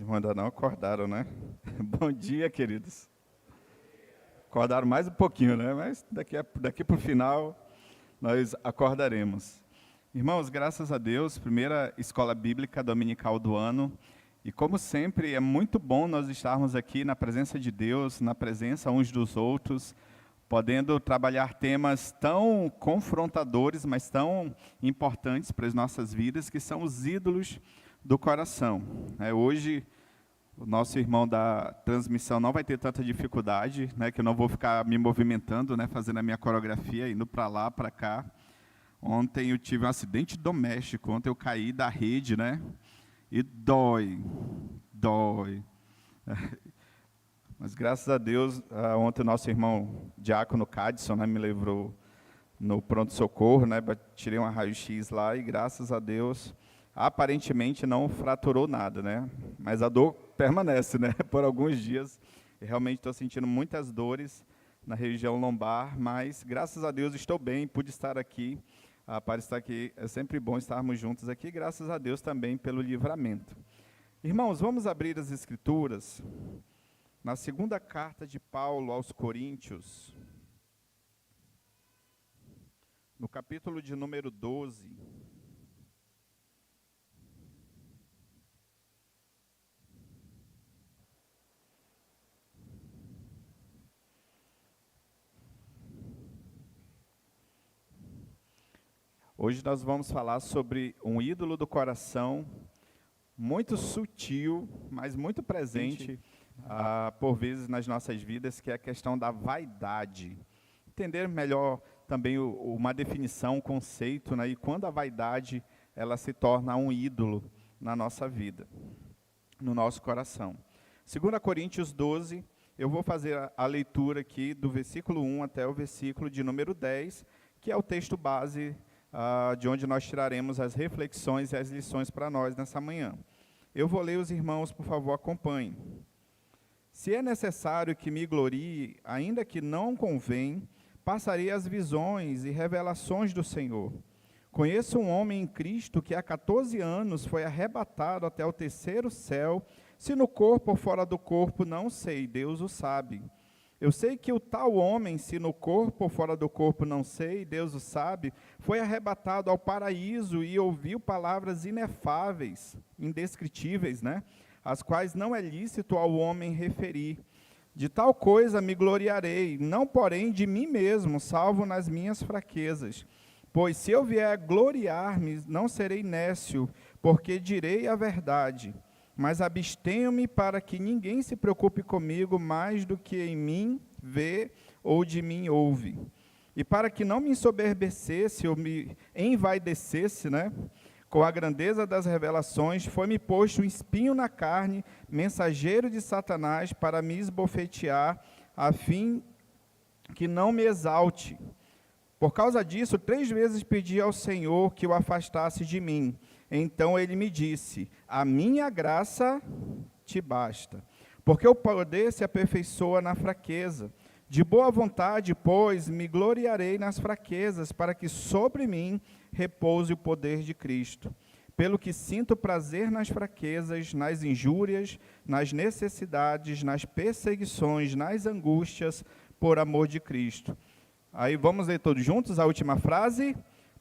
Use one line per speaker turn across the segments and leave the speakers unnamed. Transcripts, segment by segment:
irmãos ainda não acordaram, né? Bom dia, queridos. Acordaram mais um pouquinho, né? Mas daqui para o final nós acordaremos. Irmãos, graças a Deus, primeira escola bíblica dominical do ano. E como sempre, é muito bom nós estarmos aqui na presença de Deus, na presença uns dos outros, podendo trabalhar temas tão confrontadores, mas tão importantes para as nossas vidas, que são os ídolos do coração. Hoje, o nosso irmão da transmissão não vai ter tanta dificuldade, que eu não vou ficar me movimentando, fazendo a minha coreografia, indo para lá, para cá. Ontem eu tive um acidente doméstico, ontem eu caí da rede, e dói. Mas graças a Deus, ontem o nosso irmão Diácono Cadson me levou no pronto-socorro, tirei um raio-x lá e graças a Deus, aparentemente não fraturou nada, mas a dor permanece, por alguns dias. Eu realmente estou sentindo muitas dores na região lombar, mas graças a Deus estou bem, pude estar aqui. Para estar aqui, é sempre bom estarmos juntos aqui, graças a Deus também pelo livramento. Irmãos, vamos abrir as Escrituras na segunda carta de Paulo aos Coríntios, no capítulo de número 12. Hoje nós vamos falar sobre um ídolo do coração, muito sutil, mas muito presente, por vezes, nas nossas vidas, que é a questão da vaidade. Entender melhor também uma definição, um conceito, e quando a vaidade ela se torna um ídolo na nossa vida, no nosso coração. 2 Coríntios 12, eu vou fazer a leitura aqui do versículo 1 até o versículo de número 10, que é o texto base de onde nós tiraremos as reflexões e as lições para nós nessa manhã. Eu vou ler, os irmãos, por favor, acompanhem. Se é necessário que me glorie, ainda que não convém, passarei as visões e revelações do Senhor. Conheço um homem em Cristo que há 14 anos foi arrebatado até o terceiro céu, se no corpo ou fora do corpo, não sei, Deus o sabe. Eu sei que o tal homem, se no corpo ou fora do corpo, não sei, Deus o sabe, foi arrebatado ao paraíso e ouviu palavras inefáveis, indescritíveis, as quais não é lícito ao homem referir. De tal coisa me gloriarei, não porém de mim mesmo, salvo nas minhas fraquezas. Pois se eu vier gloriar-me, não serei nécio, porque direi a verdade. Mas abstenho-me para que ninguém se preocupe comigo mais do que em mim vê ou de mim ouve. E para que não me ensoberbecesse ou me envaidecesse, com a grandeza das revelações, foi-me posto um espinho na carne, mensageiro de Satanás, para me esbofetear, a fim que não me exalte. Por causa disso, 3 vezes pedi ao Senhor que o afastasse de mim. Então ele me disse, a minha graça te basta, porque o poder se aperfeiçoa na fraqueza. De boa vontade, pois, me gloriarei nas fraquezas, para que sobre mim repouse o poder de Cristo. Pelo que sinto prazer nas fraquezas, nas injúrias, nas necessidades, nas perseguições, nas angústias, por amor de Cristo. Aí vamos ler todos juntos a última frase.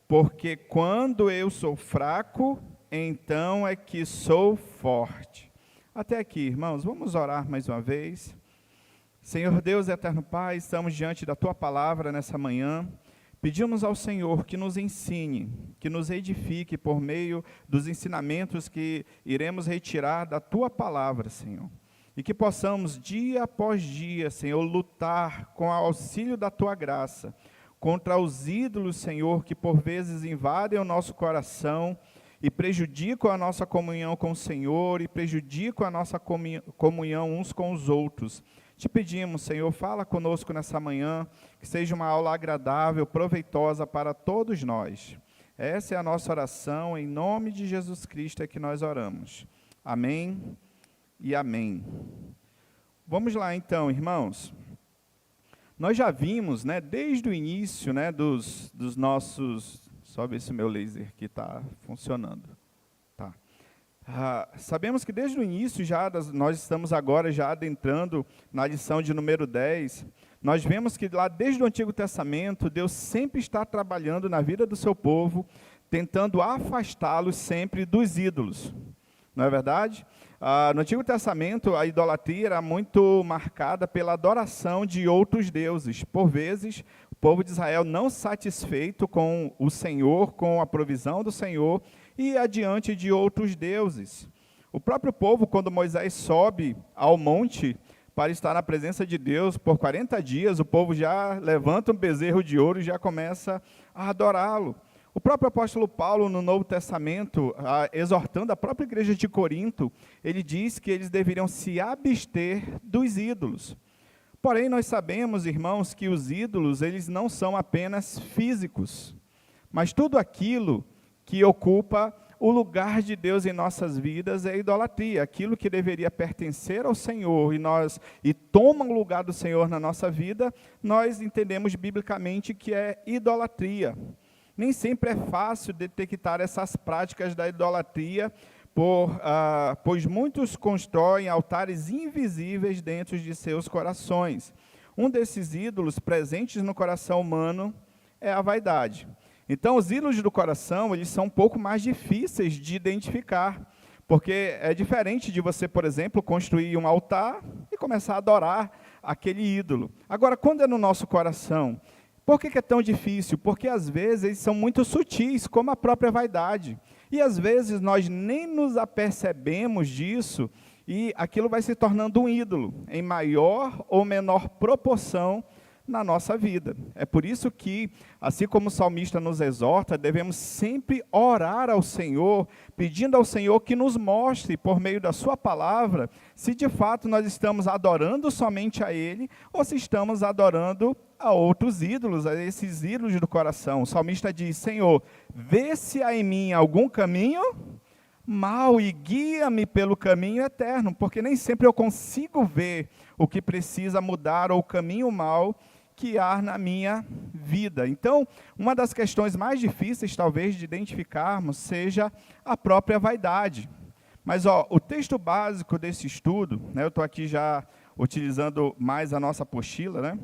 Porque quando eu sou fraco, então é que sou forte. Até aqui, irmãos, vamos orar mais uma vez. Senhor Deus, eterno Pai, estamos diante da Tua palavra nessa manhã. Pedimos ao Senhor que nos ensine, que nos edifique por meio dos ensinamentos que iremos retirar da Tua palavra, Senhor. E que possamos, dia após dia, Senhor, lutar com o auxílio da Tua graça, contra os ídolos, Senhor, que por vezes invadem o nosso coração e prejudicam a nossa comunhão com o Senhor e prejudicam a nossa comunhão uns com os outros. Te pedimos, Senhor, fala conosco nessa manhã, que seja uma aula agradável, proveitosa para todos nós. Essa é a nossa oração, em nome de Jesus Cristo é que nós oramos. Amém e amém. Vamos lá então, irmãos. Nós já vimos, desde o início, dos nossos... Só ver se o meu laser aqui está funcionando. Tá. Sabemos que desde o início, nós estamos agora já adentrando na lição de número 10, nós vemos que lá desde o Antigo Testamento, Deus sempre está trabalhando na vida do seu povo, tentando afastá-los sempre dos ídolos. Não é verdade? No Antigo Testamento, a idolatria era muito marcada pela adoração de outros deuses. Por vezes, o povo de Israel, não satisfeito com o Senhor, com a provisão do Senhor, ia adiante de outros deuses. O próprio povo, quando Moisés sobe ao monte para estar na presença de Deus por 40 dias, o povo já levanta um bezerro de ouro e já começa a adorá-lo. O próprio apóstolo Paulo, no Novo Testamento, exortando a própria igreja de Corinto, ele diz que eles deveriam se abster dos ídolos. Porém, nós sabemos, irmãos, que os ídolos, eles não são apenas físicos, mas tudo aquilo que ocupa o lugar de Deus em nossas vidas é idolatria. Aquilo que deveria pertencer ao Senhor e toma o lugar do Senhor na nossa vida, nós entendemos biblicamente que é idolatria. Nem sempre é fácil detectar essas práticas da idolatria, pois muitos constroem altares invisíveis dentro de seus corações. Um desses ídolos presentes no coração humano é a vaidade. Então, os ídolos do coração, eles são um pouco mais difíceis de identificar, porque é diferente de você, por exemplo, construir um altar e começar a adorar aquele ídolo. Agora, quando é no nosso coração, por que é tão difícil? Porque às vezes eles são muito sutis, como a própria vaidade. E às vezes nós nem nos apercebemos disso e aquilo vai se tornando um ídolo, em maior ou menor proporção na nossa vida. É por isso que, assim como o salmista nos exorta, devemos sempre orar ao Senhor, pedindo ao Senhor que nos mostre, por meio da sua palavra, se de fato nós estamos adorando somente a Ele, ou se estamos adorando a outros ídolos, a esses ídolos do coração. O salmista diz: Senhor, vê se há em mim algum caminho mau e guia-me pelo caminho eterno, porque nem sempre eu consigo ver o que precisa mudar ou o caminho mau que há na minha vida. Então, uma das questões mais difíceis, talvez, de identificarmos, seja a própria vaidade. Mas, o texto básico desse estudo, né, eu estou aqui já utilizando mais a nossa apostila, né,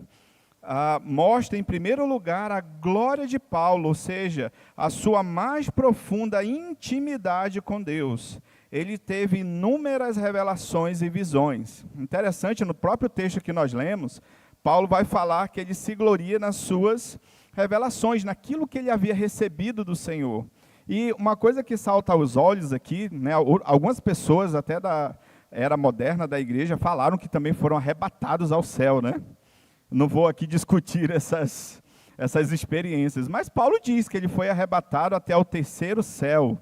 mostra, em primeiro lugar, a glória de Paulo, ou seja, a sua mais profunda intimidade com Deus. Ele teve inúmeras revelações e visões. Interessante, no próprio texto que nós lemos, Paulo vai falar que ele se gloria nas suas revelações, naquilo que ele havia recebido do Senhor. E uma coisa que salta aos olhos aqui, né, algumas pessoas até da era moderna da igreja falaram que também foram arrebatados ao céu, né? Não vou aqui discutir essas experiências, mas Paulo diz que ele foi arrebatado até o terceiro céu.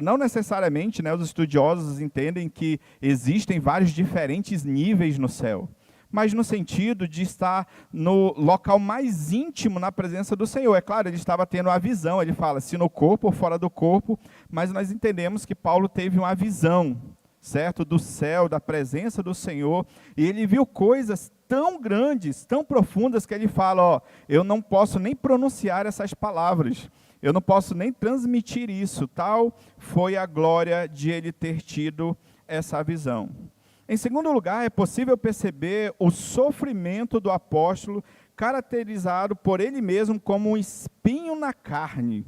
Não necessariamente, né, os estudiosos entendem que existem vários diferentes níveis no céu, mas no sentido de estar no local mais íntimo na presença do Senhor. É claro, ele estava tendo uma visão, ele fala, se no corpo ou fora do corpo, mas nós entendemos que Paulo teve uma visão, certo, do céu, da presença do Senhor, e ele viu coisas tão grandes, tão profundas, que ele fala, eu não posso nem pronunciar essas palavras, eu não posso nem transmitir isso. Tal foi a glória de ele ter tido essa visão. Em segundo lugar, é possível perceber o sofrimento do apóstolo, caracterizado por ele mesmo como um espinho na carne.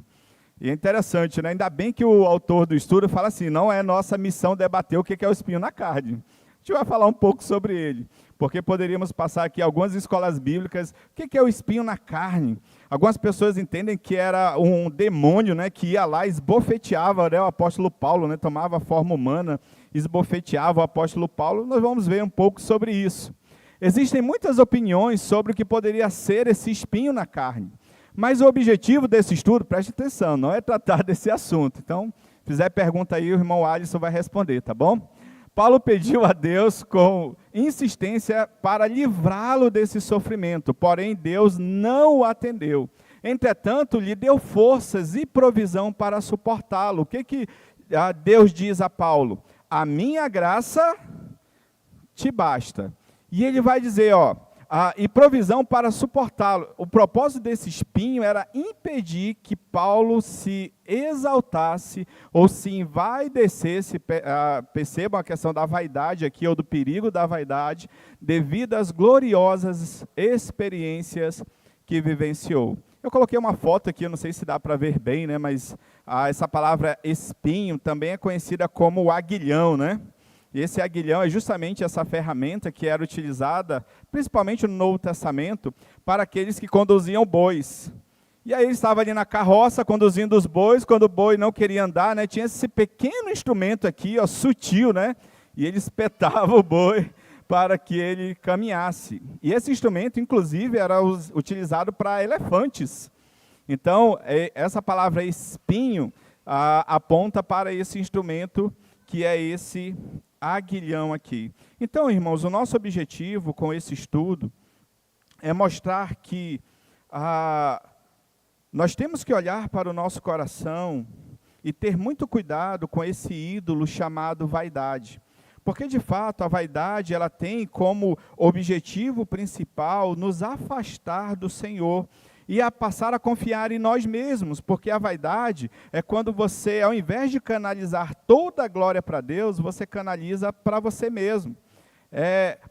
E é interessante, né? Ainda bem que o autor do estudo fala assim, não é nossa missão debater o que é o espinho na carne. A gente vai falar um pouco sobre ele, porque poderíamos passar aqui algumas escolas bíblicas, o que é o espinho na carne? Algumas pessoas entendem que era um demônio, né, que ia lá e esbofeteava, né, o apóstolo Paulo, né, tomava a forma humana, esbofeteava o apóstolo Paulo. Nós vamos ver um pouco sobre isso. Existem muitas opiniões sobre o que poderia ser esse espinho na carne, mas o objetivo desse estudo, preste atenção, não é tratar desse assunto. Então, se fizer pergunta aí, o irmão Alisson vai responder, tá bom? Paulo pediu a Deus com insistência para livrá-lo desse sofrimento, porém Deus não o atendeu. Entretanto, lhe deu forças e provisão para suportá-lo. O que Deus diz a Paulo? A minha graça te basta. E ele vai dizer, e provisão para suportá-lo. O propósito desse espinho era impedir que Paulo se exaltasse ou se envaidecesse, percebam a questão da vaidade aqui, ou do perigo da vaidade, devido às gloriosas experiências que vivenciou. Eu coloquei uma foto aqui, eu não sei se dá para ver bem, né, mas essa palavra espinho também é conhecida como o aguilhão, né? E esse aguilhão é justamente essa ferramenta que era utilizada, principalmente no Novo Testamento, para aqueles que conduziam bois. E aí ele estava ali na carroça, conduzindo os bois, quando o boi não queria andar, né, tinha esse pequeno instrumento aqui, ó, sutil, né, e ele espetava o boi para que ele caminhasse. E esse instrumento, inclusive, era utilizado para elefantes. Então, essa palavra espinho aponta para esse instrumento, que é esse aguilhão aqui. Então, irmãos, o nosso objetivo com esse estudo é mostrar que nós temos que olhar para o nosso coração e ter muito cuidado com esse ídolo chamado vaidade. Porque, de fato, a vaidade ela tem como objetivo principal nos afastar do Senhor e a passar a confiar em nós mesmos, porque a vaidade é quando você, ao invés de canalizar toda a glória para Deus, você canaliza para você mesmo.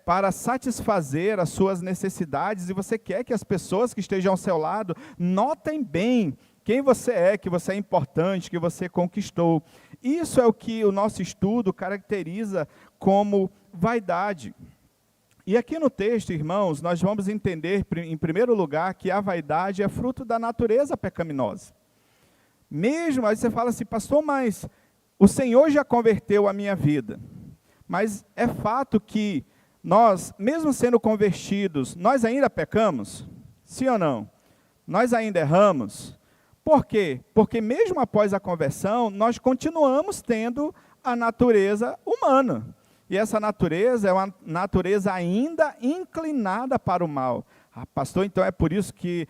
Para satisfazer as suas necessidades, e você quer que as pessoas que estejam ao seu lado notem bem quem você é, que você é importante, que você conquistou. Isso é o que o nosso estudo caracteriza como vaidade. E aqui no texto, irmãos, nós vamos entender, em primeiro lugar, que a vaidade é fruto da natureza pecaminosa. Mesmo, aí você fala assim, pastor, mas o Senhor já converteu a minha vida. Mas é fato que nós, mesmo sendo convertidos, nós ainda pecamos? Sim ou não? Nós ainda erramos? Por quê? Porque mesmo após a conversão, nós continuamos tendo a natureza humana. E essa natureza é uma natureza ainda inclinada para o mal. Pastor, então é por isso que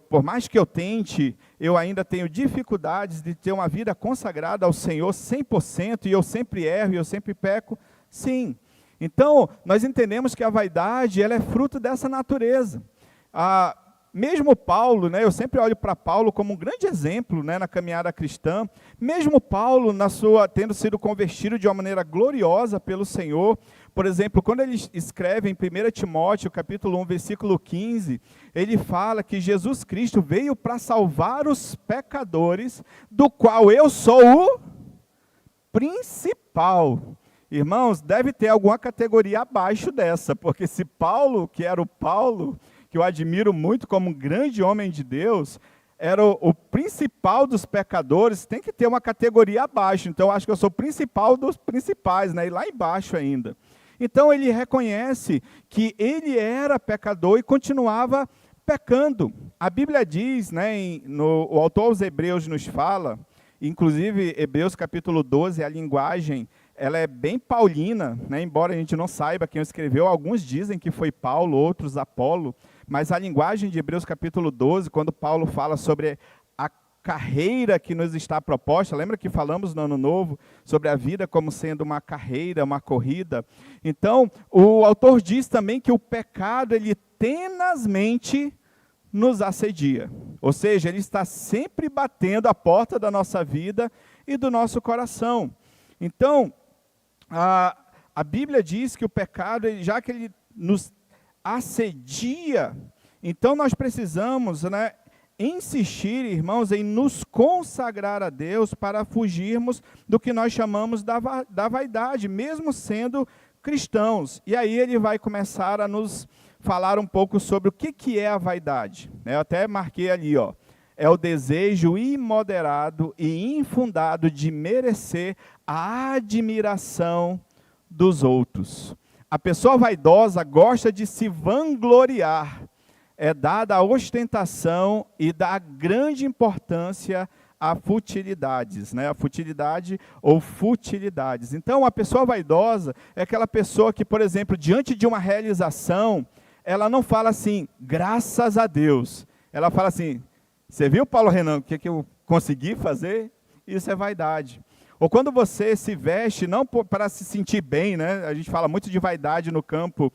por mais que eu tente, eu ainda tenho dificuldades de ter uma vida consagrada ao Senhor 100%, e eu sempre erro, e eu sempre peco? Sim. Então, nós entendemos que a vaidade, ela é fruto dessa natureza. Mesmo Paulo, né, eu sempre olho para Paulo como um grande exemplo, né, na caminhada cristã. Mesmo Paulo, tendo sido convertido de uma maneira gloriosa pelo Senhor, por exemplo, quando ele escreve em 1 Timóteo, capítulo 1, versículo 15, ele fala que Jesus Cristo veio para salvar os pecadores, do qual eu sou o principal. Irmãos, deve ter alguma categoria abaixo dessa, porque se Paulo, que era o Paulo, que eu admiro muito como um grande homem de Deus, era o principal dos pecadores, tem que ter uma categoria abaixo. Então, eu acho que eu sou o principal dos principais, né? E lá embaixo ainda. Então, ele reconhece que ele era pecador e continuava pecando. A Bíblia diz, né, o autor aos Hebreus nos fala, inclusive Hebreus capítulo 12, a linguagem, ela é bem paulina, né? Embora a gente não saiba quem escreveu, alguns dizem que foi Paulo, outros Apolo, mas a linguagem de Hebreus capítulo 12, quando Paulo fala sobre a carreira que nos está proposta, lembra que falamos no Ano Novo sobre a vida como sendo uma carreira, uma corrida? Então, o autor diz também que o pecado, ele tenazmente nos assedia, ou seja, ele está sempre batendo a porta da nossa vida e do nosso coração. Então, a Bíblia diz que o pecado, já que ele nos assedia, então nós precisamos, né, insistir, irmãos, em nos consagrar a Deus para fugirmos do que nós chamamos da vaidade, mesmo sendo cristãos. E aí ele vai começar a nos falar um pouco sobre o que é a vaidade. Eu até marquei ali, ó. É o desejo imoderado e infundado de merecer a admiração dos outros. A pessoa vaidosa gosta de se vangloriar, é dada a ostentação e dá grande importância a futilidades, né? A futilidade ou futilidades. Então, a pessoa vaidosa é aquela pessoa que, por exemplo, diante de uma realização, ela não fala assim, graças a Deus. Ela fala assim, você viu, Paulo Renan, o que eu consegui fazer? Isso é vaidade. Ou quando você se veste, não para se sentir bem, né? A gente fala muito de vaidade no campo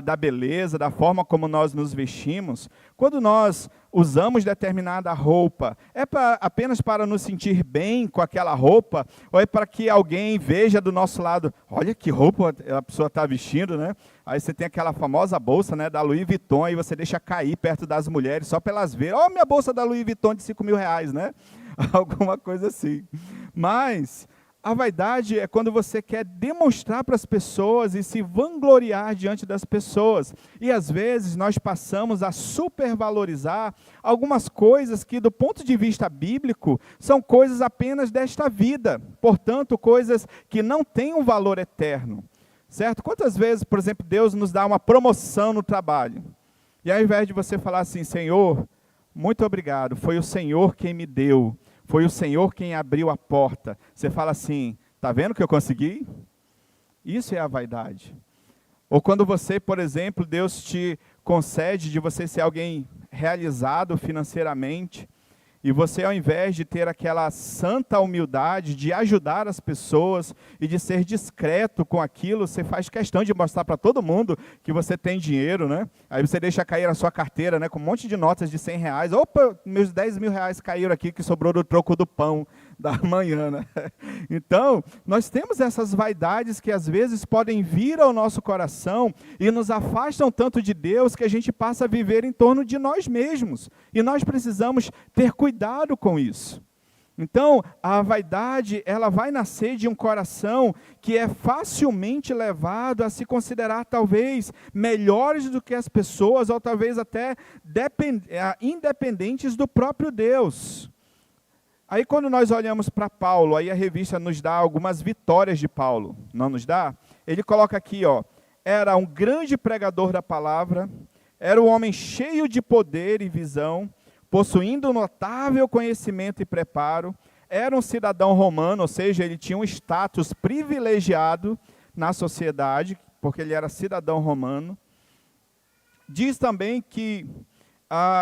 da beleza, da forma como nós nos vestimos, quando nós usamos determinada roupa, é apenas para nos sentir bem com aquela roupa, ou é para que alguém veja do nosso lado, olha que roupa a pessoa está vestindo, né? Aí você tem aquela famosa bolsa, né, da Louis Vuitton, e você deixa cair perto das mulheres, só para elas verem, minha bolsa da Louis Vuitton de R$ 5.000, né? Alguma coisa assim. Mas a vaidade é quando você quer demonstrar para as pessoas e se vangloriar diante das pessoas. E às vezes nós passamos a supervalorizar algumas coisas que, do ponto de vista bíblico, são coisas apenas desta vida. Portanto, coisas que não têm um valor eterno. Certo? Quantas vezes, por exemplo, Deus nos dá uma promoção no trabalho? E ao invés de você falar assim, Senhor, muito obrigado, foi o Senhor quem me deu. Foi o Senhor quem abriu a porta. Você fala assim, está vendo que eu consegui? Isso é a vaidade. Ou quando você, por exemplo, Deus te concede de você ser alguém realizado financeiramente, e você, ao invés de ter aquela santa humildade de ajudar as pessoas e de ser discreto com aquilo, você faz questão de mostrar para todo mundo que você tem dinheiro, né? Aí você deixa cair a sua carteira, né, com um monte de notas de R$ 100. Opa, meus R$ 10.000 caíram aqui, que sobrou do troco do pão da manhã, né? Então, nós temos essas vaidades que às vezes podem vir ao nosso coração e nos afastam tanto de Deus que a gente passa a viver em torno de nós mesmos. E nós precisamos ter cuidado com isso. Então, a vaidade, ela vai nascer de um coração que é facilmente levado a se considerar talvez melhores do que as pessoas, ou talvez até independentes do próprio Deus. Aí quando nós olhamos para Paulo, aí a revista nos dá algumas vitórias de Paulo, não nos dá? Ele coloca aqui, era um grande pregador da palavra, era um homem cheio de poder e visão, possuindo notável conhecimento e preparo, era um cidadão romano, ou seja, ele tinha um status privilegiado na sociedade, porque ele era cidadão romano. Diz também que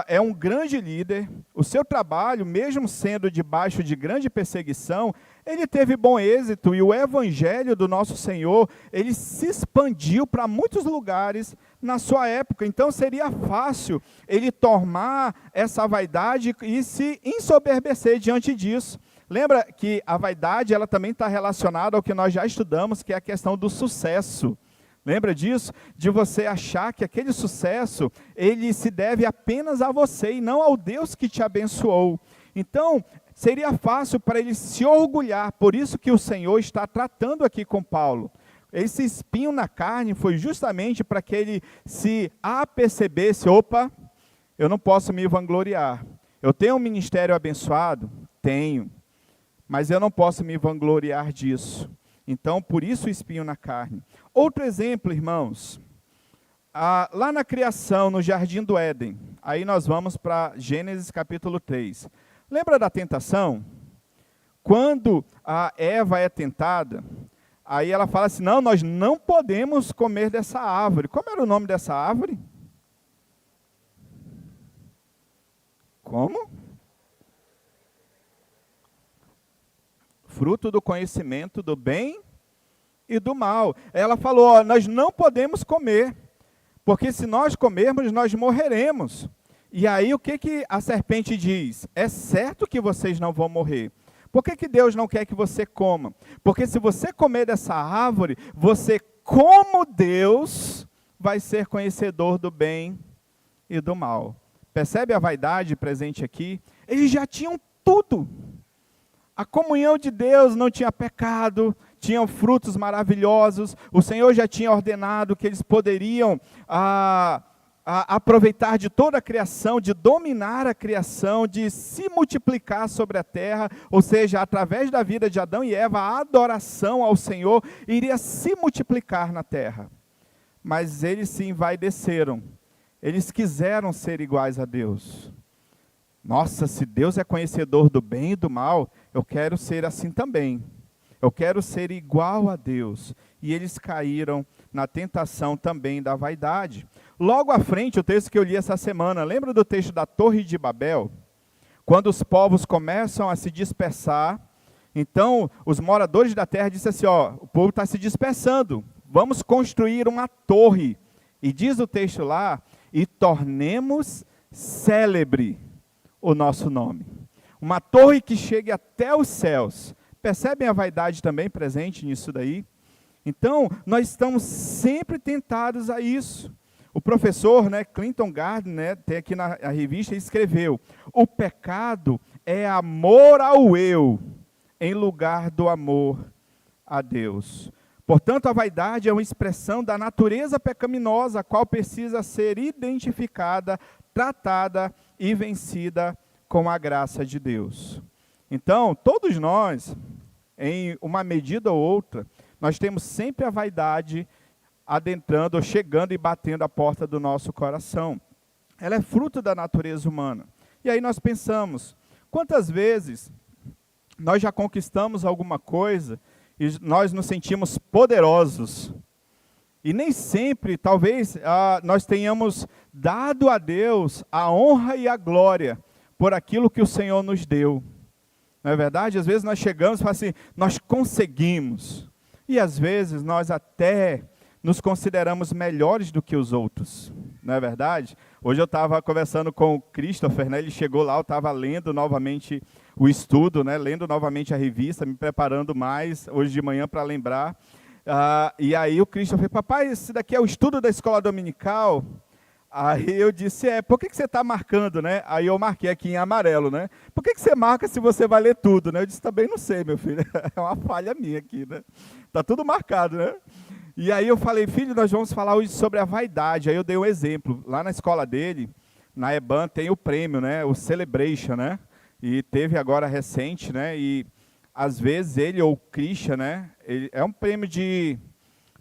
é um grande líder, o seu trabalho, mesmo sendo debaixo de grande perseguição, ele teve bom êxito, e o evangelho do nosso Senhor, ele se expandiu para muitos lugares na sua época. Então seria fácil ele tomar essa vaidade e se ensoberbecer diante disso. Lembra que a vaidade, ela também está relacionada ao que nós já estudamos, que é a questão do sucesso. Lembra disso? De você achar que aquele sucesso, ele se deve apenas a você e não ao Deus que te abençoou. Então, seria fácil para ele se orgulhar, por isso que o Senhor está tratando aqui com Paulo. Esse espinho na carne foi justamente para que ele se apercebesse, opa, eu não posso me vangloriar. Eu tenho um ministério abençoado? Tenho, mas eu não posso me vangloriar disso. Então, por isso o espinho na carne. Outro exemplo, irmãos, lá na criação, no Jardim do Éden, aí nós vamos para Gênesis capítulo 3. Lembra da tentação? Quando a Eva é tentada, aí ela fala assim, não, nós não podemos comer dessa árvore. Como era o nome dessa árvore? Como? Fruto do conhecimento do bem e do mal. Ela falou, nós não podemos comer, porque se nós comermos, nós morreremos. E aí o que a serpente diz? É certo que vocês não vão morrer. Por que Deus não quer que você coma? Porque se você comer dessa árvore, você, como Deus, vai ser conhecedor do bem e do mal. Percebe a vaidade presente aqui? Eles já tinham tudo. A comunhão de Deus não tinha pecado, tinham frutos maravilhosos, o Senhor já tinha ordenado que eles poderiam aproveitar de toda a criação, de dominar a criação, de se multiplicar sobre a terra, ou seja, através da vida de Adão e Eva, a adoração ao Senhor iria se multiplicar na terra. Mas eles se envaideceram, eles quiseram ser iguais a Deus. Nossa, se Deus é conhecedor do bem e do mal, eu quero ser assim também. Eu quero ser igual a Deus. E eles caíram na tentação também da vaidade. Logo à frente, o texto que eu li essa semana, lembra do texto da Torre de Babel? Quando os povos começam a se dispersar, então os moradores da terra disseram assim, o povo está se dispersando, vamos construir uma torre E diz o texto lá, e tornemos célebre o nosso nome. Uma torre que chegue até os céus. Percebem a vaidade também presente nisso daí? Então, nós estamos sempre tentados a isso. O professor, Clinton Gardner, tem aqui na revista, escreveu: o pecado é amor ao eu, em lugar do amor a Deus. Portanto, a vaidade é uma expressão da natureza pecaminosa, a qual precisa ser identificada, tratada e vencida com a graça de Deus. Então, todos nós, em uma medida ou outra, nós temos sempre a vaidade adentrando, ou chegando e batendo a porta do nosso coração. Ela é fruto da natureza humana. E aí nós pensamos, quantas vezes nós já conquistamos alguma coisa e nós nos sentimos poderosos. E nem sempre, talvez, nós tenhamos dado a Deus a honra e a glória por aquilo que o Senhor nos deu. Não é verdade? Às vezes nós chegamos e falamos assim, nós conseguimos. E às vezes nós até nos consideramos melhores do que os outros. Não é verdade? Hoje eu estava conversando com o Christopher, ele chegou lá, eu estava lendo novamente o estudo, lendo novamente a revista, me preparando mais hoje de manhã para lembrar. E aí o Christopher, papai, esse daqui é o estudo da escola dominical? Aí eu disse, por que você está marcando, Aí eu marquei aqui em amarelo, Por que você marca se você vai ler tudo, Eu disse, também não sei, meu filho, é uma falha minha aqui, Está tudo marcado, E aí eu falei, filho, nós vamos falar hoje sobre a vaidade. Aí eu dei um exemplo. Lá na escola dele, na EBAN, tem o prêmio, o Celebration, E teve agora recente, E às vezes ele ou o Christian, ele, é um prêmio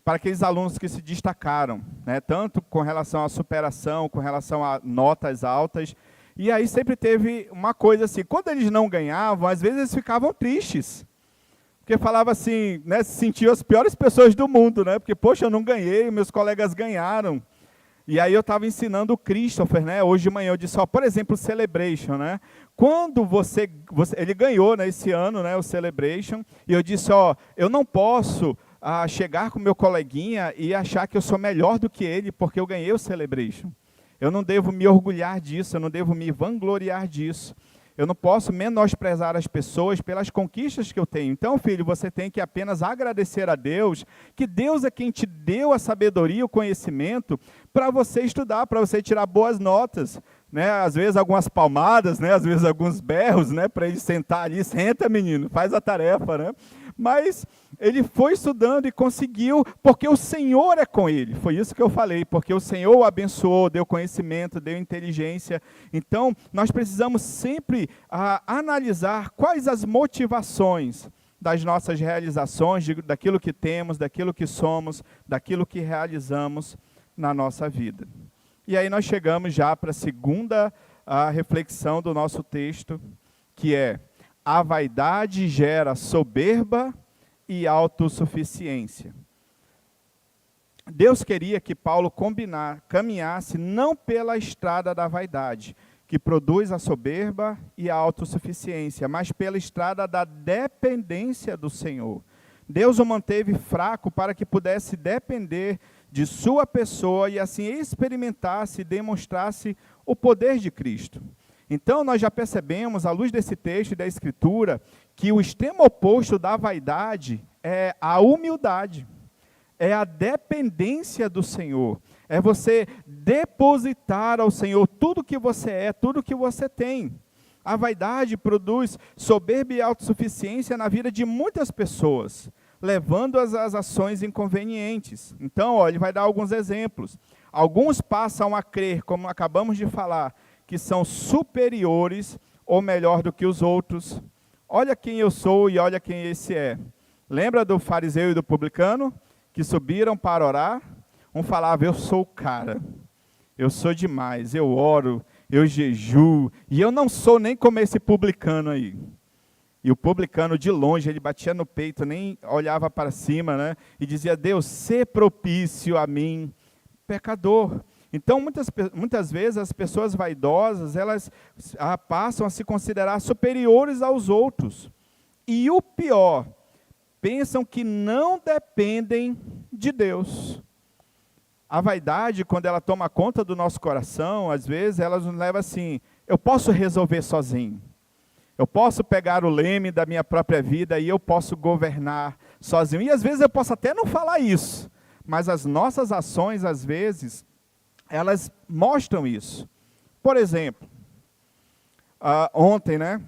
para aqueles alunos que se destacaram, Tanto com relação à superação, com relação a notas altas. E aí sempre teve uma coisa assim, quando eles não ganhavam, às vezes eles ficavam tristes. Porque falava assim, se sentiam as piores pessoas do mundo, Porque, poxa, eu não ganhei, meus colegas ganharam. E aí eu estava ensinando o Christopher, hoje de manhã, eu disse, por exemplo, o Celebration, Quando ele ganhou, esse ano, o Celebration, e eu disse, eu não posso chegar com meu coleguinha e achar que eu sou melhor do que ele, porque eu ganhei o Celebration. Eu não devo me orgulhar disso, eu não devo me vangloriar disso. Eu não posso menosprezar as pessoas pelas conquistas que eu tenho. Então, filho, você tem que apenas agradecer a Deus, que Deus é quem te deu a sabedoria, o conhecimento, para você estudar, para você tirar boas notas. Às vezes algumas palmadas, às vezes alguns berros, para ele sentar ali, senta menino, faz a tarefa, Mas ele foi estudando e conseguiu, porque o Senhor é com ele. Foi isso que eu falei, porque o Senhor o abençoou, deu conhecimento, deu inteligência. Então, nós precisamos sempre analisar quais as motivações das nossas realizações, daquilo que temos, daquilo que somos, daquilo que realizamos na nossa vida. E aí nós chegamos já para a segunda reflexão do nosso texto, que é: a vaidade gera soberba e autossuficiência. Deus queria que Paulo caminhasse não pela estrada da vaidade, que produz a soberba e a autossuficiência, mas pela estrada da dependência do Senhor. Deus o manteve fraco para que pudesse depender de sua pessoa e assim experimentasse e demonstrasse o poder de Cristo. Então, nós já percebemos, à luz desse texto e da Escritura, que o extremo oposto da vaidade é a humildade, é a dependência do Senhor, é você depositar ao Senhor tudo que você é, tudo que você tem. A vaidade produz soberba e autossuficiência na vida de muitas pessoas, levando-as às ações inconvenientes. Então, ele vai dar alguns exemplos. Alguns passam a crer, como acabamos de falar, que são superiores ou melhor do que os outros. Olha quem eu sou e olha quem esse é. Lembra do fariseu e do publicano que subiram para orar? Um falava, eu sou o cara, eu sou demais, eu oro, eu jejuo, e eu não sou nem como esse publicano aí. E o publicano de longe, ele batia no peito, nem olhava para cima, e dizia, Deus, sê propício a mim, pecador. Então, muitas vezes, as pessoas vaidosas, elas passam a se considerar superiores aos outros. E o pior, pensam que não dependem de Deus. a vaidade, quando ela toma conta do nosso coração, às vezes ela nos leva assim, eu posso resolver sozinho. Eu posso pegar o leme da minha própria vida e eu posso governar sozinho. E às vezes eu posso até não falar isso, mas as nossas ações, às vezes, elas mostram isso. Por exemplo, ontem, né,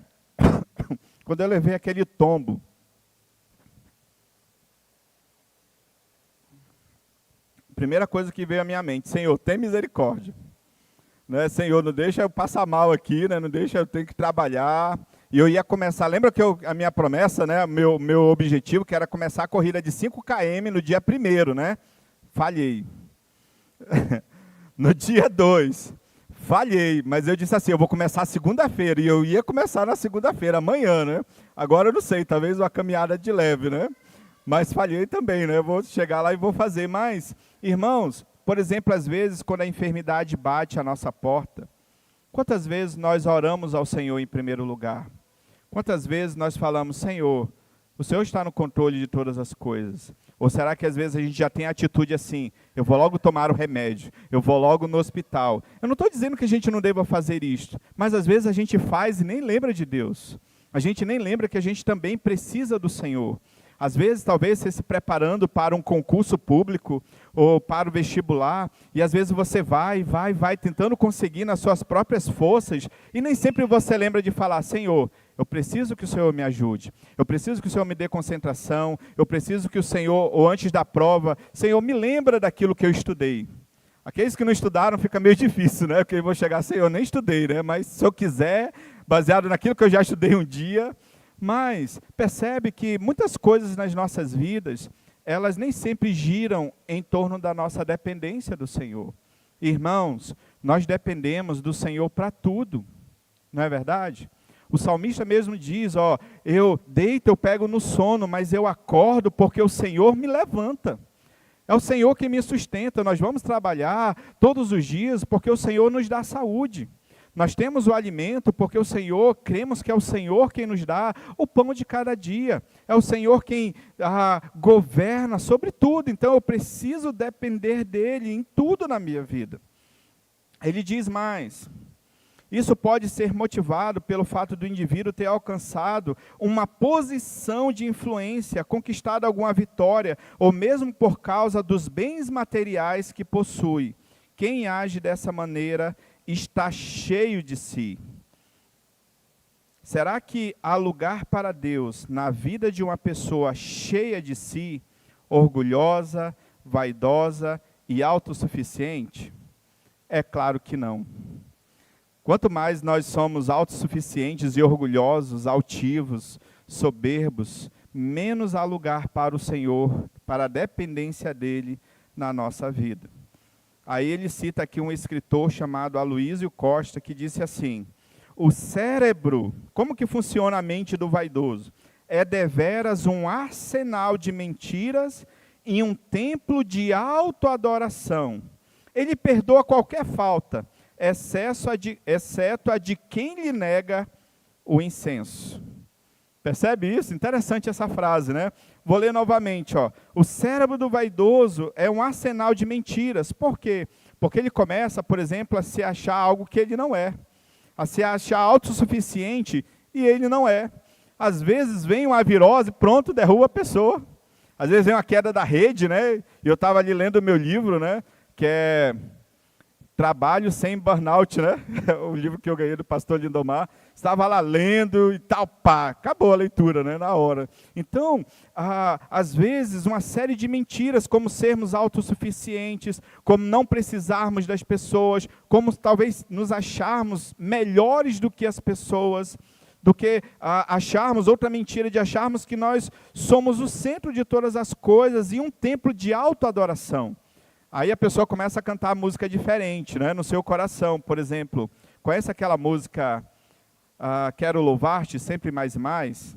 quando eu levei aquele tombo, primeira coisa que veio à minha mente, Senhor, tem misericórdia. Né, Senhor, não deixa eu passar mal aqui, né, não deixa eu ter que trabalhar. E eu ia começar, lembra que a minha promessa, né, meu objetivo, que era começar a corrida de 5 km no dia 1º, né? Falhei. No dia 2, falhei, mas eu disse assim, eu vou começar segunda-feira, e eu ia começar na segunda-feira, amanhã, né? Agora eu não sei, talvez uma caminhada de leve, né? Mas falhei também, né? Eu vou chegar lá e vou fazer. Mas, irmãos, por exemplo, às vezes, quando a enfermidade bate à nossa porta, quantas vezes nós oramos ao Senhor em primeiro lugar? Quantas vezes nós falamos, Senhor, o Senhor está no controle de todas as coisas? Ou será que às vezes a gente já tem a atitude assim, eu vou logo tomar o remédio, eu vou logo no hospital. Eu não estou dizendo que a gente não deva fazer isto, mas às vezes a gente faz e nem lembra de Deus. A gente nem lembra que a gente também precisa do Senhor. Às vezes, talvez você se preparando para um concurso público ou para o vestibular, e às vezes você vai, tentando conseguir nas suas próprias forças, e nem sempre você lembra de falar, Senhor, eu preciso que o Senhor me ajude, eu preciso que o Senhor me dê concentração, eu preciso que o Senhor, ou antes da prova, Senhor, me lembra daquilo que eu estudei. Aqueles que não estudaram fica meio difícil, né? Porque eu vou chegar, Senhor, eu nem estudei, né? Mas se eu quiser, baseado naquilo que eu já estudei um dia. Mas percebe que muitas coisas nas nossas vidas, elas nem sempre giram em torno da nossa dependência do Senhor. Irmãos, nós dependemos do Senhor para tudo, não é verdade? O salmista mesmo diz, eu deito, eu pego no sono, mas eu acordo porque o Senhor me levanta. É o Senhor que me sustenta, nós vamos trabalhar todos os dias porque o Senhor nos dá saúde. Nós temos o alimento porque o Senhor, cremos que é o Senhor quem nos dá o pão de cada dia. É o Senhor quem governa sobre tudo. Então eu preciso depender dEle em tudo na minha vida. Ele diz mais. Isso pode ser motivado pelo fato do indivíduo ter alcançado uma posição de influência, conquistado alguma vitória, ou mesmo por causa dos bens materiais que possui. Quem age dessa maneira está cheio de si. Será que há lugar para Deus na vida de uma pessoa cheia de si, orgulhosa, vaidosa e autossuficiente? É claro que não. Quanto mais nós somos autossuficientes e orgulhosos, altivos, soberbos, menos há lugar para o Senhor, para a dependência dEle na nossa vida. Aí ele cita aqui um escritor chamado Aloísio Costa, que disse assim, o cérebro, como que funciona a mente do vaidoso? É deveras um arsenal de mentiras e um templo de autoadoração. Ele perdoa qualquer falta, exceto a de quem lhe nega o incenso. Percebe isso? Interessante essa frase, né? Vou ler novamente. O cérebro do vaidoso é um arsenal de mentiras. Por quê? Porque ele começa, por exemplo, a se achar algo que ele não é. A se achar autossuficiente e ele não é. Às vezes vem uma virose, pronto, derruba a pessoa. Às vezes vem uma queda da rede, né? E eu estava ali lendo o meu livro, né? Que é Trabalho Sem Burnout, né? O livro que eu ganhei do pastor Lindomar. Estava lá lendo e tal, pá, acabou a leitura, né? Na hora. Então, às vezes, uma série de mentiras, como sermos autossuficientes, como não precisarmos das pessoas, como talvez nos acharmos melhores do que as pessoas, do que acharmos, outra mentira de acharmos que nós somos o centro de todas as coisas e um templo de autoadoração. Aí a pessoa começa a cantar música diferente, né, no seu coração. Por exemplo, conhece aquela música Quero Louvar-te Sempre Mais e Mais?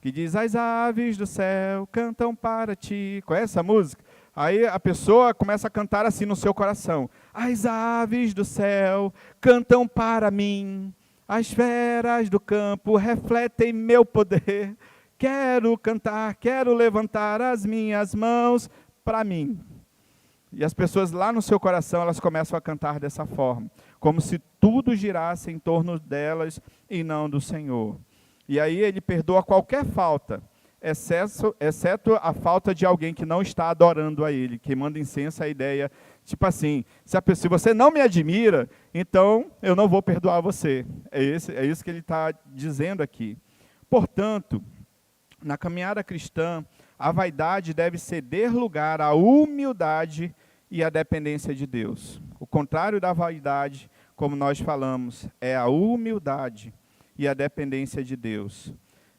Que diz, as aves do céu cantam para ti. Conhece essa música? Aí a pessoa começa a cantar assim no seu coração. As aves do céu cantam para mim. As feras do campo refletem meu poder. Quero cantar, quero levantar as minhas mãos para mim. E as pessoas lá no seu coração, elas começam a cantar dessa forma, como se tudo girasse em torno delas e não do Senhor. E aí ele perdoa qualquer falta, exceto a falta de alguém que não está adorando a ele, queimando incenso, a ideia, tipo assim, se você não me admira, então eu não vou perdoar você. É isso que ele está dizendo aqui. Portanto, na caminhada cristã, a vaidade deve ceder lugar à humildade e à dependência de Deus. O contrário da vaidade, como nós falamos, é a humildade e a dependência de Deus.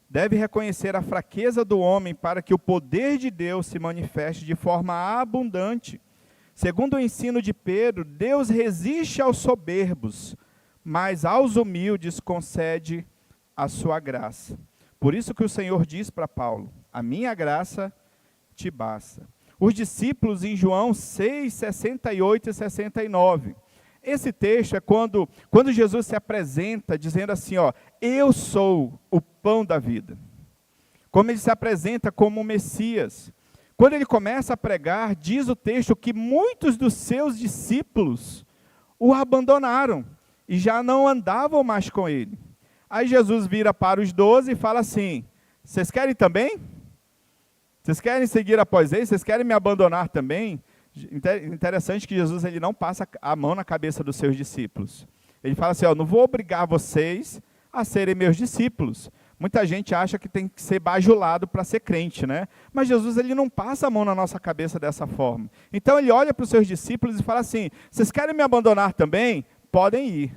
Deve reconhecer a fraqueza do homem para que o poder de Deus se manifeste de forma abundante. Segundo o ensino de Pedro, Deus resiste aos soberbos, mas aos humildes concede a sua graça. Por isso que o Senhor diz para Paulo, a minha graça te basta. Os discípulos em João 6, 68 e 69. Esse texto é quando Jesus se apresenta dizendo assim, ó, eu sou o pão da vida. Como ele se apresenta como o Messias. Quando ele começa a pregar, diz o texto que muitos dos seus discípulos o abandonaram e já não andavam mais com ele. Aí Jesus vira para os 12 e fala assim, vocês querem também? Vocês querem seguir após ele? Vocês querem me abandonar também? Interessante que Jesus ele não passa a mão na cabeça dos seus discípulos. Ele fala assim, ó, não vou obrigar vocês a serem meus discípulos. Muita gente acha que tem que ser bajulado para ser crente, né? Mas Jesus ele não passa a mão na nossa cabeça dessa forma. Então ele olha para os seus discípulos e fala assim, vocês querem me abandonar também? Podem ir.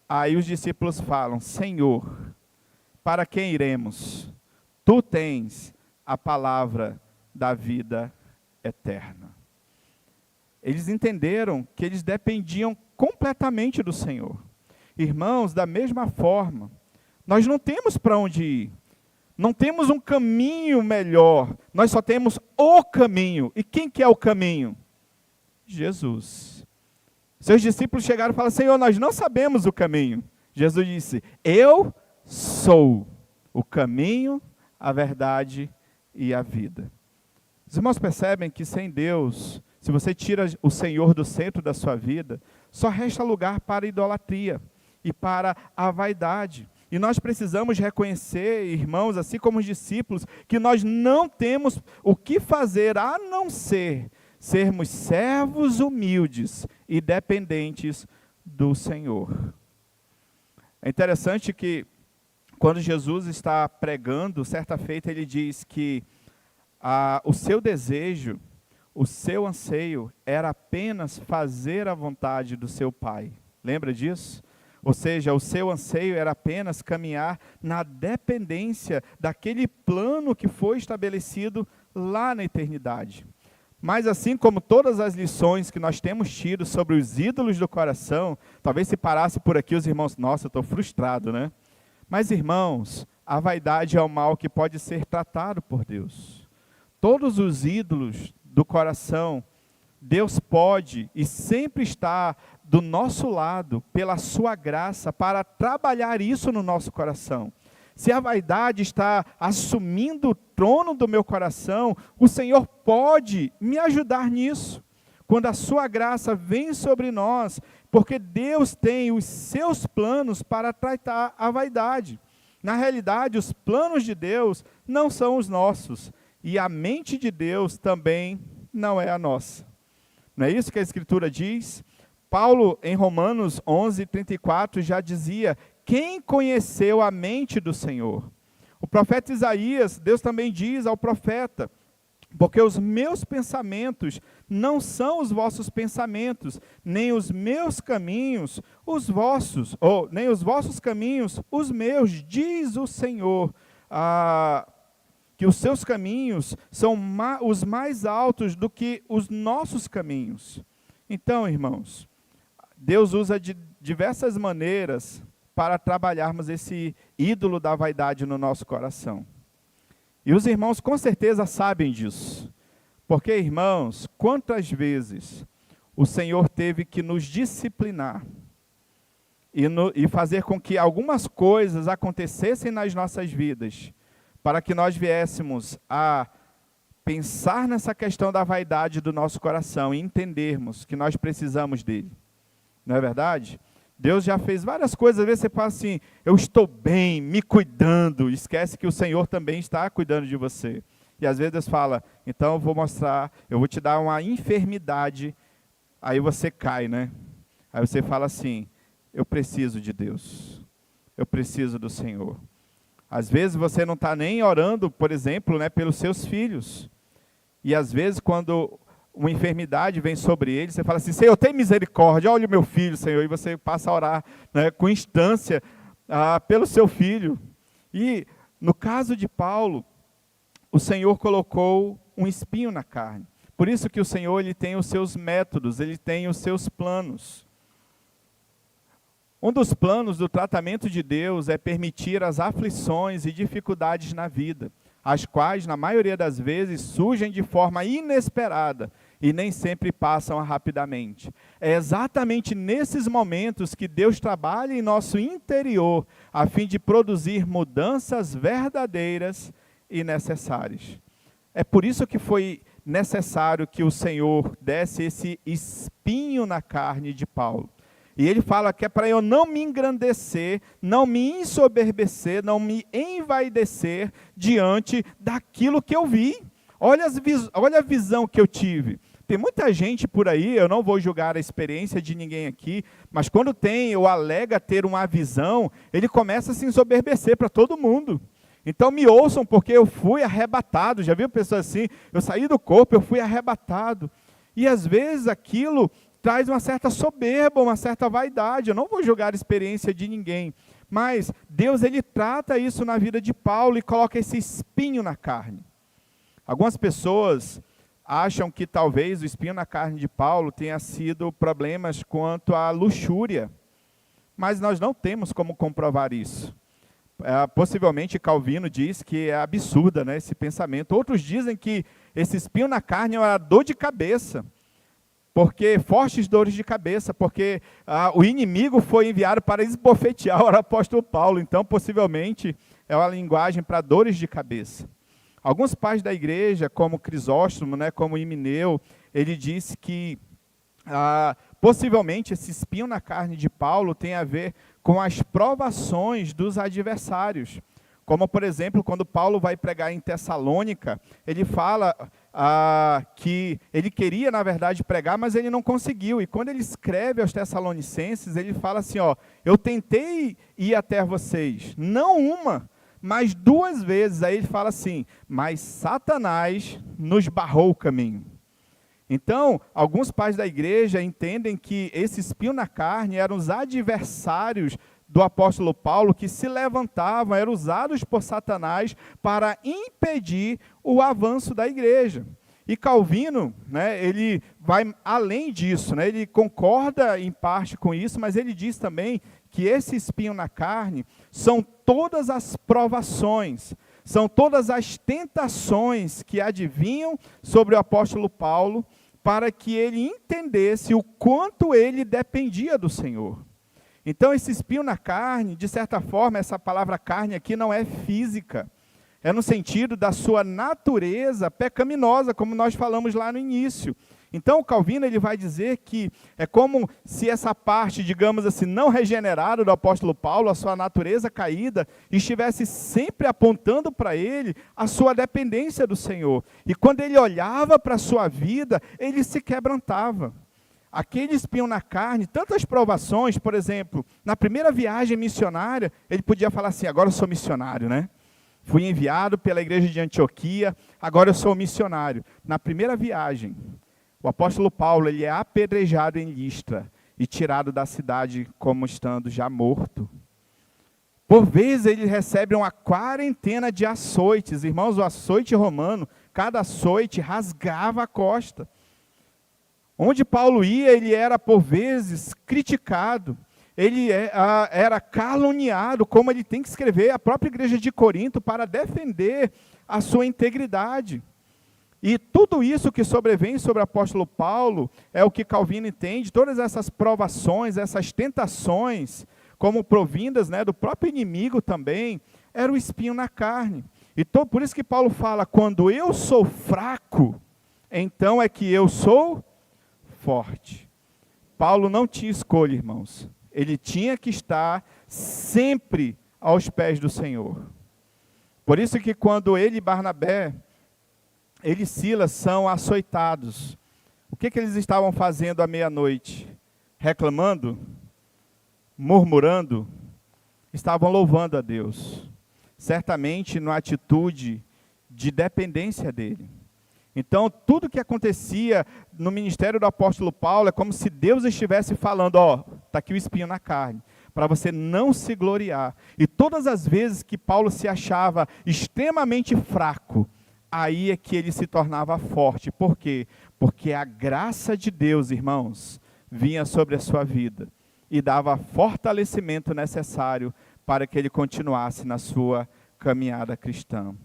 Aí os discípulos falam, Senhor, para quem iremos? Tu tens a palavra da vida eterna. Eles entenderam que eles dependiam completamente do Senhor. Irmãos, da mesma forma, nós não temos para onde ir. Não temos um caminho melhor. Nós só temos o caminho. E quem que é o caminho? Jesus. Seus discípulos chegaram e falaram, Senhor, nós não sabemos o caminho. Jesus disse, eu sou o caminho, a verdade e a vida. Os irmãos percebem que sem Deus, se você tira o Senhor do centro da sua vida, só resta lugar para a idolatria e para a vaidade. E nós precisamos reconhecer, irmãos, assim como os discípulos, que nós não temos o que fazer a não ser sermos servos humildes e dependentes do Senhor. É interessante que quando Jesus está pregando, certa feita ele diz que o seu desejo, o seu anseio era apenas fazer a vontade do seu Pai. Lembra disso? Ou seja, o seu anseio era apenas caminhar na dependência daquele plano que foi estabelecido lá na eternidade. Mas assim como todas as lições que nós temos tido sobre os ídolos do coração, talvez se parasse por aqui os irmãos, nossa, eu estou frustrado, né? Mas irmãos, a vaidade é um mal que pode ser tratado por Deus. Todos os ídolos do coração, Deus pode e sempre está do nosso lado, pela sua graça, para trabalhar isso no nosso coração. Se a vaidade está assumindo o trono do meu coração, o Senhor pode me ajudar nisso. Quando a sua graça vem sobre nós, porque Deus tem os seus planos para tratar a vaidade. Na realidade, os planos de Deus não são os nossos, e a mente de Deus também não é a nossa. Não é isso que a Escritura diz? Paulo, em Romanos 11, 34, já dizia, quem conheceu a mente do Senhor? O profeta Isaías, Deus também diz ao profeta, porque os meus pensamentos não são os vossos pensamentos, nem os meus caminhos os vossos, ou nem os vossos caminhos os meus, diz o Senhor, que os seus caminhos são os mais altos do que os nossos caminhos. Então, irmãos, Deus usa de diversas maneiras para trabalharmos esse ídolo da vaidade no nosso coração. E os irmãos com certeza sabem disso. Porque, irmãos, quantas vezes o Senhor teve que nos disciplinar e fazer com que algumas coisas acontecessem nas nossas vidas, para que nós viéssemos a pensar nessa questão da vaidade do nosso coração e entendermos que nós precisamos dele. Não é verdade? Deus já fez várias coisas, às vezes você fala assim, eu estou bem, me cuidando, esquece que o Senhor também está cuidando de você. E às vezes Deus fala, então eu vou te dar uma enfermidade, aí você cai, né? Aí você fala assim, eu preciso de Deus, eu preciso do Senhor. Às vezes você não está nem orando, por exemplo, né, pelos seus filhos. E às vezes quando uma enfermidade vem sobre ele, você fala assim, Senhor, tem misericórdia, olha o meu filho, Senhor, e você passa a orar, né, com instância pelo seu filho. E no caso de Paulo, o Senhor colocou um espinho na carne. Por isso que o Senhor ele tem os seus métodos, ele tem os seus planos. Um dos planos do tratamento de Deus é permitir as aflições e dificuldades na vida, as quais, na maioria das vezes, surgem de forma inesperada e nem sempre passam rapidamente. É exatamente nesses momentos que Deus trabalha em nosso interior, a fim de produzir mudanças verdadeiras e necessárias. É por isso que foi necessário que o Senhor desse esse espinho na carne de Paulo. E ele fala que é para eu não me engrandecer, não me ensoberbecer, não me envaidecer diante daquilo que eu vi. Olha a visão que eu tive. Tem muita gente por aí, eu não vou julgar a experiência de ninguém aqui, mas quando tem ou alega ter uma visão, ele começa a se ensoberbecer para todo mundo. Então me ouçam, porque eu fui arrebatado. Já viu pessoas assim? Eu saí do corpo, eu fui arrebatado. E às vezes aquilo traz uma certa soberba, uma certa vaidade. Eu não vou julgar a experiência de ninguém, mas Deus ele trata isso na vida de Paulo e coloca esse espinho na carne. Algumas pessoas acham que talvez o espinho na carne de Paulo tenha sido problemas quanto à luxúria, mas nós não temos como comprovar isso. Possivelmente Calvino diz que é absurda, né, esse pensamento. Outros dizem que esse espinho na carne era dor de cabeça, porque fortes dores de cabeça, porque o inimigo foi enviado para esbofetear o apóstolo Paulo, então possivelmente é uma linguagem para dores de cabeça. Alguns pais da igreja, como Crisóstomo, né, como Himeneu, ele disse que possivelmente esse espinho na carne de Paulo tem a ver com as provações dos adversários. Como, por exemplo, quando Paulo vai pregar em Tessalônica, ele fala que ele queria, na verdade, pregar, mas ele não conseguiu. E quando ele escreve aos Tessalonicenses, ele fala assim, eu tentei ir até vocês, não uma, mas 2 vezes. Aí ele fala assim, mas Satanás nos barrou o caminho. Então, alguns pais da igreja entendem que esse espinho na carne eram os adversários do apóstolo Paulo que se levantavam, eram usados por Satanás para impedir o avanço da igreja. E Calvino, né, ele vai além disso, né, ele concorda em parte com isso, mas ele diz também que esse espinho na carne são todas as provações, são todas as tentações que adivinham sobre o apóstolo Paulo para que ele entendesse o quanto ele dependia do Senhor. Então, esse espinho na carne, de certa forma, essa palavra carne aqui não é física. É no sentido da sua natureza pecaminosa, como nós falamos lá no início. Então, o Calvino ele vai dizer que é como se essa parte, digamos assim, não regenerada do apóstolo Paulo, a sua natureza caída, estivesse sempre apontando para ele a sua dependência do Senhor. E quando ele olhava para a sua vida, ele se quebrantava. Aquele espinho na carne, tantas provações, por exemplo, na primeira viagem missionária, ele podia falar assim, agora eu sou missionário, né? Fui enviado pela igreja de Antioquia, agora eu sou missionário. Na primeira viagem, o apóstolo Paulo ele é apedrejado em Listra e tirado da cidade como estando já morto. Por vezes ele recebe uma quarentena de açoites. Irmãos, o açoite romano, cada açoite rasgava a costa. Onde Paulo ia, ele era por vezes criticado, ele era caluniado, como ele tem que escrever a própria igreja de Corinto para defender a sua integridade. E tudo isso que sobrevém sobre o apóstolo Paulo é o que Calvino entende, todas essas provações, essas tentações, como provindas, né, do próprio inimigo também, era o espinho na carne. Então, por isso que Paulo fala, quando eu sou fraco, então é que eu sou forte. Paulo não tinha escolha, irmãos. Ele tinha que estar sempre aos pés do Senhor. Por isso que quando ele e Barnabé, ele e Silas são açoitados, o que eles estavam fazendo à meia-noite? Reclamando? Murmurando? Estavam louvando a Deus. Certamente numa atitude de dependência dele. Então, tudo que acontecia no ministério do apóstolo Paulo é como se Deus estivesse falando, está aqui o espinho na carne, para você não se gloriar. E todas as vezes que Paulo se achava extremamente fraco, aí é que ele se tornava forte. Por quê? Porque a graça de Deus, irmãos, vinha sobre a sua vida e dava fortalecimento necessário para que ele continuasse na sua caminhada cristã.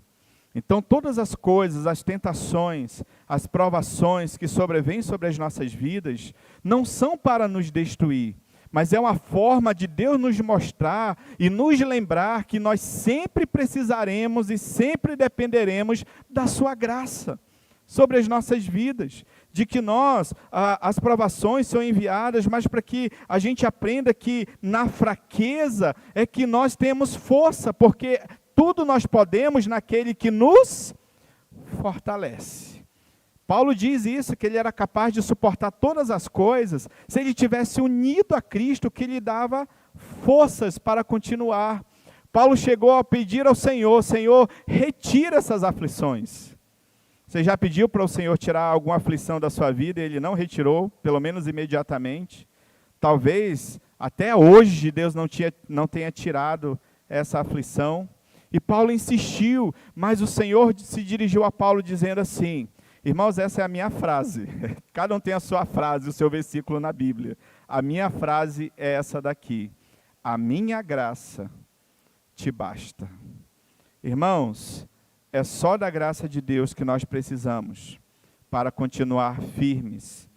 Então, todas as coisas, as tentações, as provações que sobrevêm sobre as nossas vidas, não são para nos destruir, mas é uma forma de Deus nos mostrar e nos lembrar que nós sempre precisaremos e sempre dependeremos da sua graça sobre as nossas vidas, de que as provações são enviadas, mas para que a gente aprenda que na fraqueza é que nós temos força, porque tudo nós podemos naquele que nos fortalece. Paulo diz isso, que ele era capaz de suportar todas as coisas, se ele tivesse unido a Cristo, que lhe dava forças para continuar. Paulo chegou a pedir ao Senhor, Senhor, retira essas aflições. Você já pediu para o Senhor tirar alguma aflição da sua vida e Ele não retirou, pelo menos imediatamente? Talvez até hoje Deus não tenha tirado essa aflição. E Paulo insistiu, mas o Senhor se dirigiu a Paulo dizendo assim, irmãos, essa é a minha frase. Cada um tem a sua frase, o seu versículo na Bíblia. A minha frase é essa daqui. A minha graça te basta. Irmãos, é só da graça de Deus que nós precisamos para continuar firmes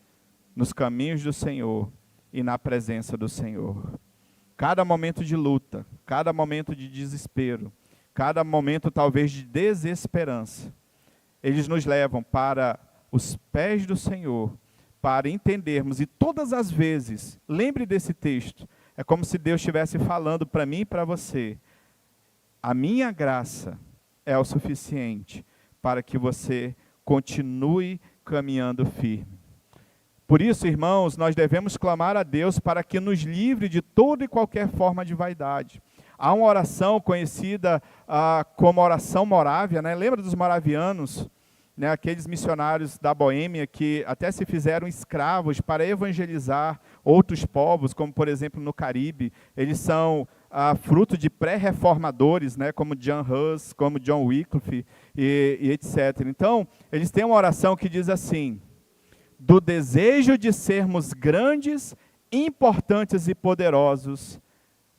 nos caminhos do Senhor e na presença do Senhor. Cada momento de luta, cada momento de desespero, cada momento talvez de desesperança, eles nos levam para os pés do Senhor, para entendermos, e todas as vezes, lembre desse texto, é como se Deus estivesse falando para mim e para você, a minha graça é o suficiente para que você continue caminhando firme. Por isso, irmãos, nós devemos clamar a Deus para que nos livre de toda e qualquer forma de vaidade. Há uma oração conhecida como oração morávia, né? Lembra dos moravianos, né? Aqueles missionários da Boêmia que até se fizeram escravos para evangelizar outros povos, como por exemplo no Caribe. Eles são fruto de pré-reformadores, né? Como John Hus, como John Wycliffe e etc. Então, eles têm uma oração que diz assim, do desejo de sermos grandes, importantes e poderosos,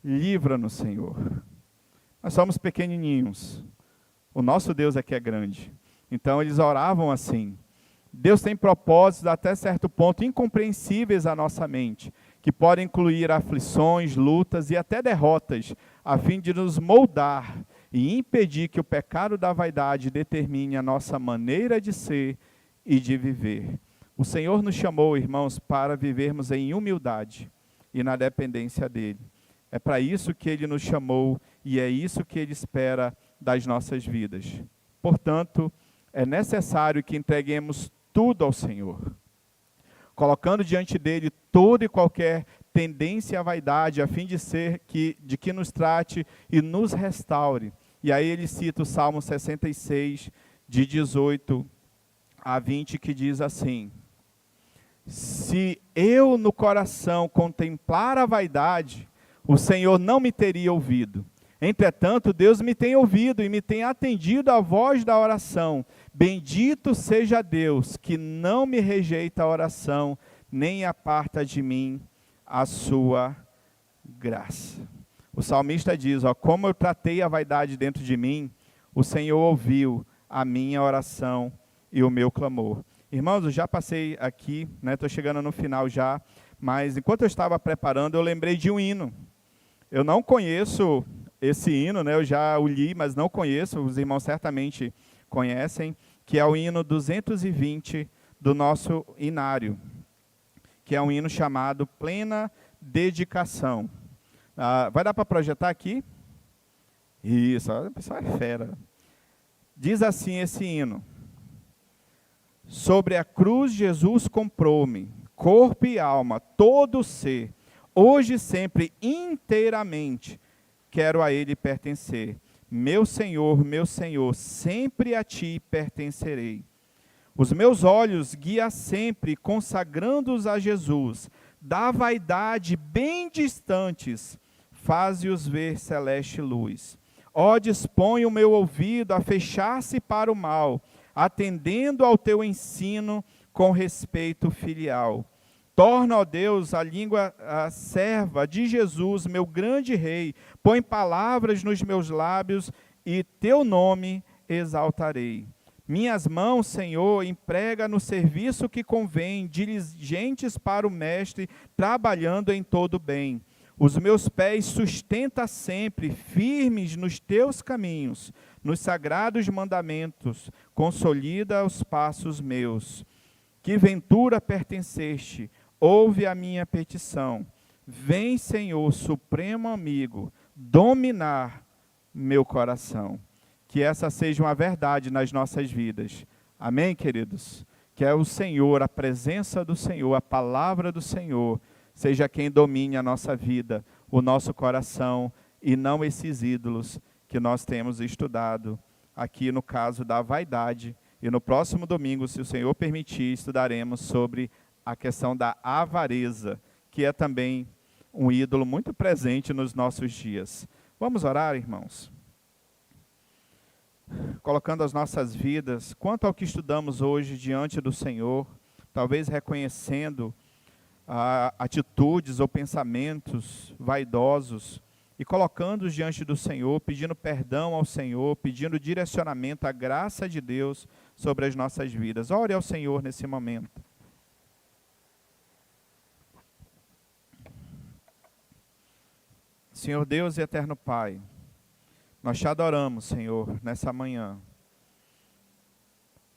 livra-nos, Senhor. Nós somos pequenininhos. O nosso Deus é que é grande. Então, eles oravam assim. Deus tem propósitos até certo ponto incompreensíveis à nossa mente, que podem incluir aflições, lutas e até derrotas, a fim de nos moldar e impedir que o pecado da vaidade determine a nossa maneira de ser e de viver. O Senhor nos chamou, irmãos, para vivermos em humildade e na dependência dEle. É para isso que Ele nos chamou e é isso que Ele espera das nossas vidas. Portanto, é necessário que entreguemos tudo ao Senhor, colocando diante dEle toda e qualquer tendência à vaidade, a fim de que nos trate e nos restaure. E aí ele cita o Salmo 66, de 18 a 20, que diz assim, se eu no coração contemplar a vaidade, o Senhor não me teria ouvido. Entretanto, Deus me tem ouvido e me tem atendido à voz da oração. Bendito seja Deus, que não me rejeita a oração, nem aparta de mim a sua graça. O salmista diz, como eu tratei a vaidade dentro de mim, o Senhor ouviu a minha oração e o meu clamor. Irmãos, eu já passei aqui, estou chegando no final já, mas enquanto eu estava preparando, eu lembrei de um hino. Eu não conheço esse hino, né, eu já o li, mas não conheço, os irmãos certamente conhecem, que é o hino 220 do nosso inário, que é um hino chamado Plena Dedicação. Vai dar para projetar aqui? Isso, a pessoa é fera. Diz assim esse hino: sobre a cruz Jesus comprou-me, corpo e alma, todo o ser, hoje e sempre, inteiramente, quero a Ele pertencer. Meu Senhor, sempre a Ti pertencerei. Os meus olhos guia sempre, consagrando-os a Jesus, da vaidade bem distantes, faze-os ver celeste luz. Ó, dispõe o meu ouvido a fechar-se para o mal, atendendo ao Teu ensino com respeito filial. Torna, ó Deus, a língua serva de Jesus, meu grande Rei. Põe palavras nos meus lábios e Teu nome exaltarei. Minhas mãos, Senhor, emprega no serviço que convém, diligentes para o Mestre, trabalhando em todo bem. Os meus pés sustenta sempre, firmes nos Teus caminhos, nos sagrados mandamentos, consolida os passos meus. Que ventura pertenceste, ouve a minha petição. Vem, Senhor, supremo amigo, dominar meu coração. Que essa seja uma verdade nas nossas vidas. Amém, queridos? Que é o Senhor, a presença do Senhor, a palavra do Senhor, seja quem domine a nossa vida, o nosso coração, e não esses ídolos que nós temos estudado aqui no caso da vaidade. E no próximo domingo, se o Senhor permitir, estudaremos sobre a questão da avareza, que é também um ídolo muito presente nos nossos dias. Vamos orar, irmãos? Colocando as nossas vidas, quanto ao que estudamos hoje diante do Senhor, talvez reconhecendo atitudes ou pensamentos vaidosos, e colocando-os diante do Senhor, pedindo perdão ao Senhor, pedindo direcionamento, a graça de Deus sobre as nossas vidas. Ore ao Senhor nesse momento. Senhor Deus e eterno Pai, nós te adoramos, Senhor, nessa manhã,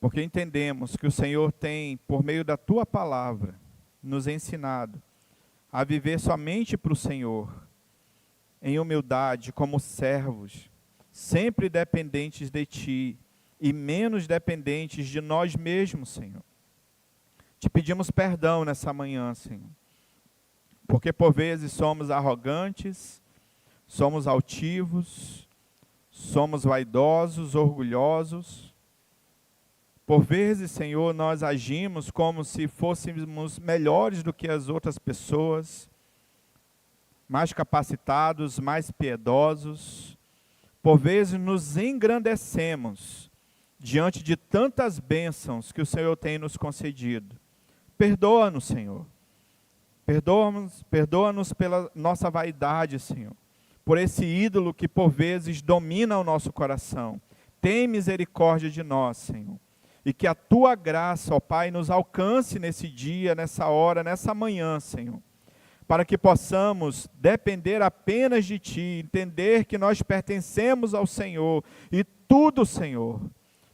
porque entendemos que o Senhor tem, por meio da Tua palavra, nos ensinado a viver somente para o Senhor, em humildade, como servos, sempre dependentes de Ti e menos dependentes de nós mesmos, Senhor. Te pedimos perdão nessa manhã, Senhor, porque por vezes somos arrogantes, somos altivos, somos vaidosos, orgulhosos. Por vezes, Senhor, nós agimos como se fôssemos melhores do que as outras pessoas, mais capacitados, mais piedosos. Por vezes nos engrandecemos diante de tantas bênçãos que o Senhor tem nos concedido. Perdoa-nos, Senhor. Perdoa-nos pela nossa vaidade, Senhor, por esse ídolo que por vezes domina o nosso coração. Tem misericórdia de nós, Senhor. E que a Tua graça, ó Pai, nos alcance nesse dia, nessa hora, nessa manhã, Senhor. Para que possamos depender apenas de Ti, entender que nós pertencemos ao Senhor. E tudo, Senhor,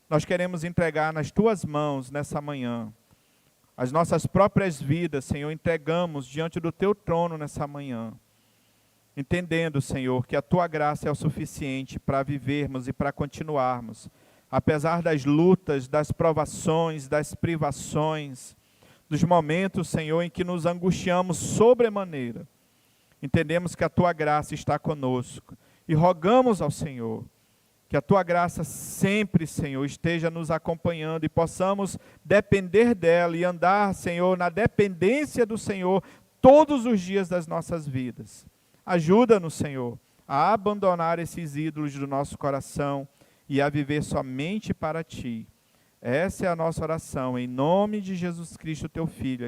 nós queremos entregar nas Tuas mãos nessa manhã. As nossas próprias vidas, Senhor, entregamos diante do Teu trono nessa manhã. Entendendo, Senhor, que a Tua graça é o suficiente para vivermos e para continuarmos, apesar das lutas, das provações, das privações, dos momentos, Senhor, em que nos angustiamos sobremaneira. Entendemos que a Tua graça está conosco e rogamos ao Senhor que a Tua graça sempre, Senhor, esteja nos acompanhando e possamos depender dela e andar, Senhor, na dependência do Senhor todos os dias das nossas vidas. Ajuda-nos, Senhor, a abandonar esses ídolos do nosso coração e a viver somente para Ti. Essa é a nossa oração, em nome de Jesus Cristo, Teu Filho.